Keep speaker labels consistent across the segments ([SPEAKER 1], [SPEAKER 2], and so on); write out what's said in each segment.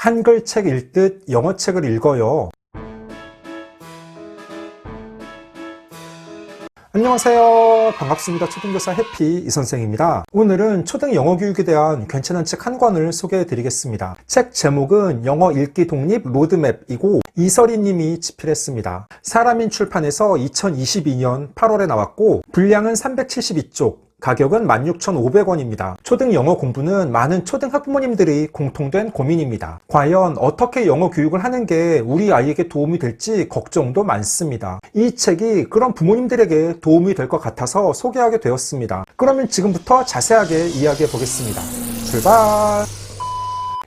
[SPEAKER 1] 한글책 읽듯 영어책을 읽어요. 안녕하세요. 반갑습니다. 초등교사 해피 이선생입니다. 오늘은 초등 영어 교육에 대한 괜찮은 책 한 권을 소개해 드리겠습니다. 책 제목은 영어 읽기 독립 로드맵이고 이설희 님이 집필했습니다. 사람인 출판에서 2022년 8월에 나왔고 분량은 372쪽, 가격은 16,500원입니다. 초등 영어 공부는 많은 초등 학부모님들이 공통된 고민입니다. 과연 어떻게 영어 교육을 하는 게 우리 아이에게 도움이 될지 걱정도 많습니다. 이 책이 그런 부모님들에게 도움이 될 것 같아서 소개하게 되었습니다. 그러면 지금부터 자세하게 이야기해 보겠습니다. 출발!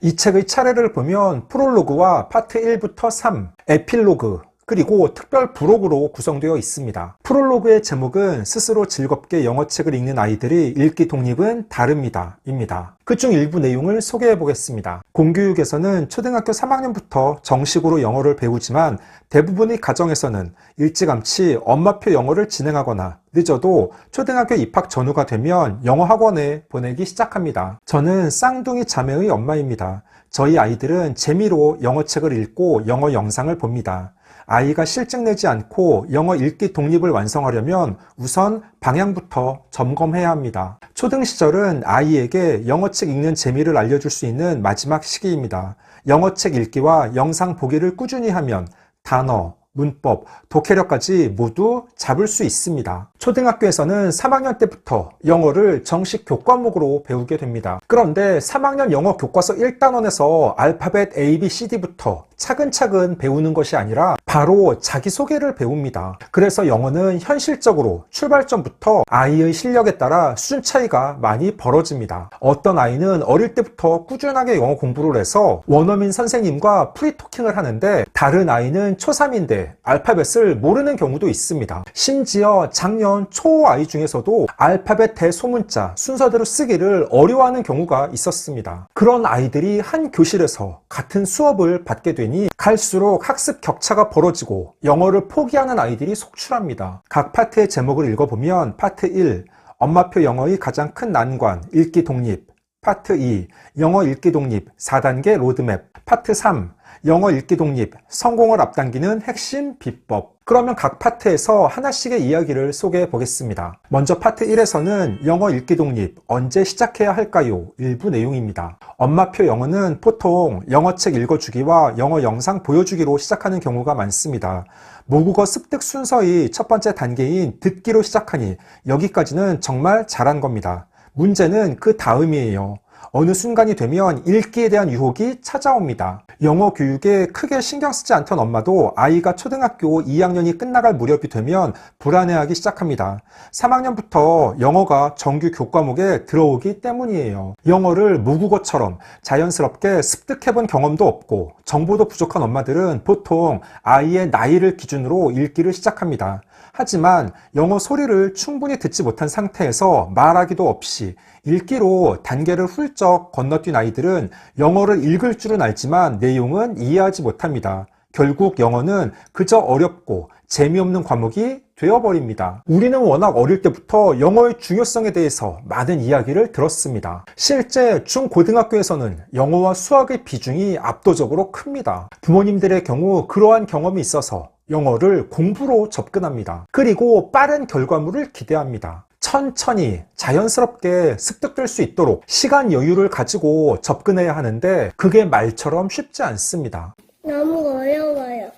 [SPEAKER 1] 이 책의 차례를 보면 프롤로그와 파트 1부터 3, 에필로그, 그리고 특별 부록으로 구성되어 있습니다. 프롤로그의 제목은 스스로 즐겁게 영어책을 읽는 아이들이 읽기 독립은 다릅니다 입니다. 그중 일부 내용을 소개해 보겠습니다. 공교육에서는 초등학교 3학년부터 정식으로 영어를 배우지만 대부분의 가정에서는 일찌감치 엄마표 영어를 진행하거나 늦어도 초등학교 입학 전후가 되면 영어 학원에 보내기 시작합니다. 저는 쌍둥이 자매의 엄마입니다. 저희 아이들은 재미로 영어책을 읽고 영어 영상을 봅니다. 아이가 실증 내지 않고 영어 읽기 독립을 완성하려면 우선 방향부터 점검해야 합니다. 초등 시절은 아이에게 영어책 읽는 재미를 알려줄 수 있는 마지막 시기입니다. 영어책 읽기와 영상 보기를 꾸준히 하면 단어, 문법, 독해력까지 모두 잡을 수 있습니다. 초등학교에서는 3학년 때부터 영어를 정식 교과목으로 배우게 됩니다. 그런데 3학년 영어 교과서 1단원에서 알파벳 A, B, C, D부터 차근차근 배우는 것이 아니라 바로 자기소개를 배웁니다. 그래서 영어는 현실적으로 출발점부터 아이의 실력에 따라 수준 차이가 많이 벌어집니다. 어떤 아이는 어릴 때부터 꾸준하게 영어 공부를 해서 원어민 선생님과 프리토킹을 하는데 다른 아이는 초3인데 알파벳을 모르는 경우도 있습니다. 심지어 작년 초 아이 중에서도 알파벳 대소문자 순서대로 쓰기를 어려워하는 경우가 있었습니다. 그런 아이들이 한 교실에서 같은 수업을 받게 되니 갈수록 학습 격차가 벌어지고 영어를 포기하는 아이들이 속출합니다. 각 파트의 제목을 읽어보면 파트 1, 엄마표 영어의 가장 큰 난관, 읽기 독립. 파트 2, 영어 읽기 독립 4단계 로드맵. 파트 3, 영어 읽기 독립, 성공을 앞당기는 핵심 비법. 그러면 각 파트에서 하나씩의 이야기를 소개해 보겠습니다. 먼저 파트 1에서는 영어 읽기 독립, 언제 시작해야 할까요? 일부 내용입니다. 엄마표 영어는 보통 영어책 읽어주기와 영어 영상 보여주기로 시작하는 경우가 많습니다. 모국어 습득 순서의 첫 번째 단계인 듣기로 시작하니 여기까지는 정말 잘한 겁니다. 문제는 그 다음이에요. 어느 순간이 되면 읽기에 대한 유혹이 찾아옵니다. 영어 교육에 크게 신경 쓰지 않던 엄마도 아이가 초등학교 2학년이 끝나갈 무렵이 되면 불안해하기 시작합니다. 3학년부터 영어가 정규 교과목에 들어오기 때문이에요. 영어를 모국어처럼 자연스럽게 습득해본 경험도 없고 정보도 부족한 엄마들은 보통 아이의 나이를 기준으로 읽기를 시작합니다. 하지만 영어 소리를 충분히 듣지 못한 상태에서 말하기도 없이 읽기로 단계를 훌쩍 건너뛴 아이들은 영어를 읽을 줄은 알지만 내용은 이해하지 못합니다. 결국 영어는 그저 어렵고 재미없는 과목이 되어버립니다. 우리는 워낙 어릴 때부터 영어의 중요성에 대해서 많은 이야기를 들었습니다. 실제 중고등학교에서는 영어와 수학의 비중이 압도적으로 큽니다. 부모님들의 경우 그러한 경험이 있어서 영어를 공부로 접근합니다. 그리고 빠른 결과물을 기대합니다. 천천히 자연스럽게 습득될 수 있도록 시간 여유를 가지고 접근해야 하는데 그게 말처럼 쉽지 않습니다.
[SPEAKER 2] 너무 어려워요.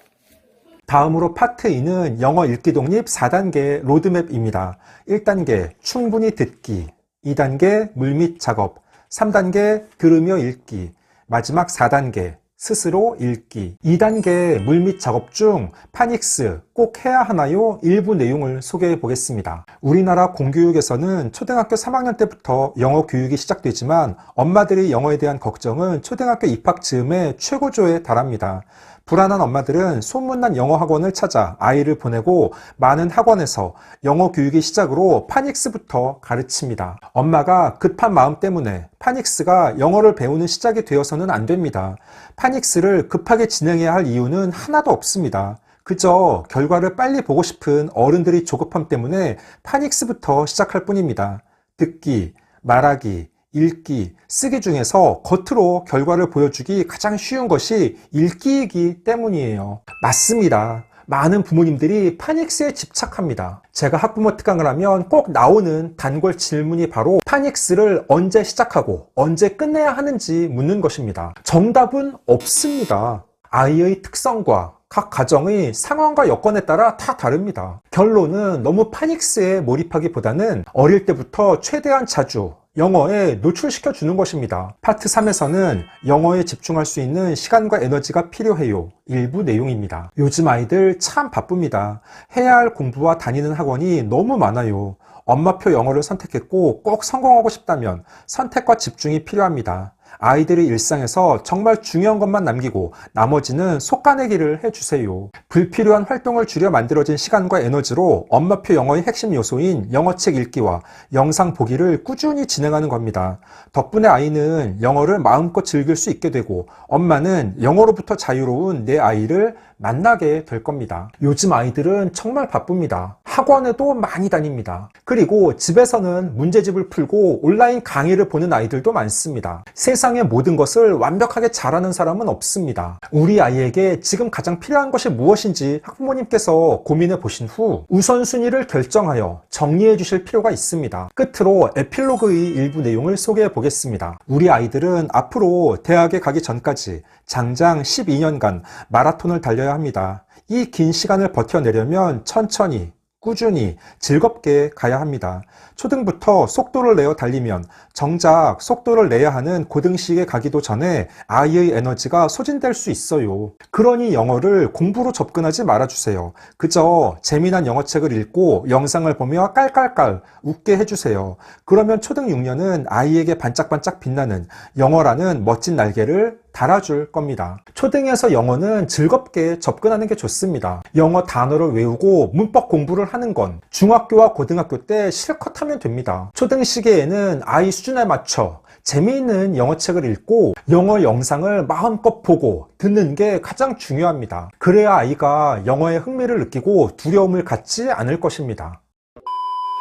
[SPEAKER 1] 다음으로 파트 2는 영어 읽기 독립 4단계 로드맵입니다. 1단계 충분히 듣기, 2단계 물밑 작업, 3단계 들으며 읽기, 마지막 4단계 스스로 읽기. 2단계 물밑 작업 중 파닉스 꼭 해야 하나요? 일부 내용을 소개해 보겠습니다. 우리나라 공교육에서는 초등학교 3학년 때부터 영어 교육이 시작되지만 엄마들의 영어에 대한 걱정은 초등학교 입학 즈음에 최고조에 달합니다. 불안한 엄마들은 소문난 영어 학원을 찾아 아이를 보내고 많은 학원에서 영어 교육의 시작으로 파닉스부터 가르칩니다. 엄마가 급한 마음 때문에 파닉스가 영어를 배우는 시작이 되어서는 안 됩니다. 파닉스를 급하게 진행해야 할 이유는 하나도 없습니다. 그저 결과를 빨리 보고 싶은 어른들의 조급함 때문에 파닉스부터 시작할 뿐입니다. 듣기, 말하기, 읽기, 쓰기 중에서 겉으로 결과를 보여주기 가장 쉬운 것이 읽기이기 때문이에요. 맞습니다. 많은 부모님들이 파닉스에 집착합니다. 제가 학부모 특강을 하면 꼭 나오는 단골 질문이 바로 파닉스를 언제 시작하고 언제 끝내야 하는지 묻는 것입니다. 정답은 없습니다. 아이의 특성과 각 가정의 상황과 여건에 따라 다 다릅니다. 결론은 너무 파닉스에 몰입하기보다는 어릴 때부터 최대한 자주 영어에 노출시켜 주는 것입니다. 파트 3에서는 영어에 집중할 수 있는 시간과 에너지가 필요해요. 일부 내용입니다. 요즘 아이들 참 바쁩니다. 해야 할 공부와 다니는 학원이 너무 많아요. 엄마표 영어를 선택했고 꼭 성공하고 싶다면 선택과 집중이 필요합니다. 아이들의 일상에서 정말 중요한 것만 남기고 나머지는 솎아내기를 해주세요. 불필요한 활동을 줄여 만들어진 시간과 에너지로 엄마표 영어의 핵심 요소인 영어책 읽기와 영상 보기를 꾸준히 진행하는 겁니다. 덕분에 아이는 영어를 마음껏 즐길 수 있게 되고 엄마는 영어로부터 자유로운 내 아이를 만나게 될 겁니다. 요즘 아이들은 정말 바쁩니다. 학원에도 많이 다닙니다. 그리고 집에서는 문제집을 풀고 온라인 강의를 보는 아이들도 많습니다. 세상의 모든 것을 완벽하게 잘하는 사람은 없습니다. 우리 아이에게 지금 가장 필요한 것이 무엇인지 학부모님께서 고민해 보신 후 우선순위를 결정하여 정리해 주실 필요가 있습니다. 끝으로 에필로그의 일부 내용을 소개해 보겠습니다. 우리 아이들은 앞으로 대학에 가기 전까지 장장 12년간 마라톤을 달려야 합니다. 이 긴 시간을 버텨내려면 천천히, 꾸준히, 즐겁게 가야 합니다. 초등부터 속도를 내어 달리면 정작 속도를 내야 하는 고등시기에 가기도 전에 아이의 에너지가 소진될 수 있어요. 그러니 영어를 공부로 접근하지 말아주세요. 그저 재미난 영어책을 읽고 영상을 보며 깔깔깔 웃게 해주세요. 그러면 초등 6년은 아이에게 반짝반짝 빛나는 영어라는 멋진 날개를 달아줄 겁니다. 초등에서 영어는 즐겁게 접근하는 게 좋습니다. 영어 단어를 외우고 문법 공부를 하는 건 중학교와 고등학교 때 실컷 하면 됩니다. 초등 시기에는 아이 수준에 맞춰 재미있는 영어책을 읽고 영어 영상을 마음껏 보고 듣는 게 가장 중요합니다. 그래야 아이가 영어에 흥미를 느끼고 두려움을 갖지 않을 것입니다.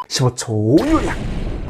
[SPEAKER 1] 15초 요약!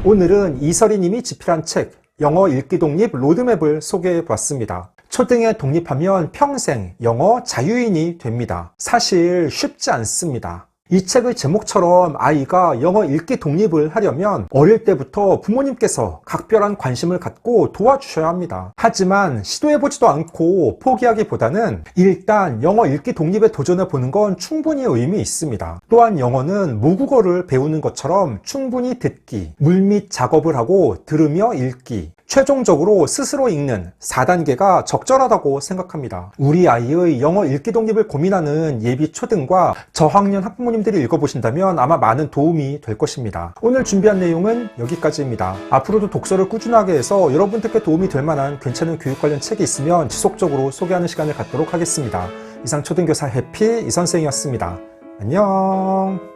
[SPEAKER 1] 오늘은 이설이 님이 집필한 책 영어 읽기 독립 로드맵을 소개해 봤습니다. 초등에 독립하면 평생 영어 자유인이 됩니다. 사실 쉽지 않습니다. 이 책의 제목처럼 아이가 영어 읽기 독립을 하려면 어릴 때부터 부모님께서 각별한 관심을 갖고 도와주셔야 합니다. 하지만 시도해보지도 않고 포기하기보다는 일단 영어 읽기 독립에 도전해보는 건 충분히 의미 있습니다. 또한 영어는 모국어를 배우는 것처럼 충분히 듣기, 물밑 작업을 하고 들으며 읽기, 최종적으로 스스로 읽는 4단계가 적절하다고 생각합니다. 우리 아이의 영어 읽기 독립을 고민하는 예비 초등과 저학년 학부모님들이 읽어보신다면 아마 많은 도움이 될 것입니다. 오늘 준비한 내용은 여기까지입니다. 앞으로도 독서를 꾸준하게 해서 여러분들께 도움이 될 만한 괜찮은 교육 관련 책이 있으면 지속적으로 소개하는 시간을 갖도록 하겠습니다. 이상 초등교사 해피 이선생이었습니다. 안녕.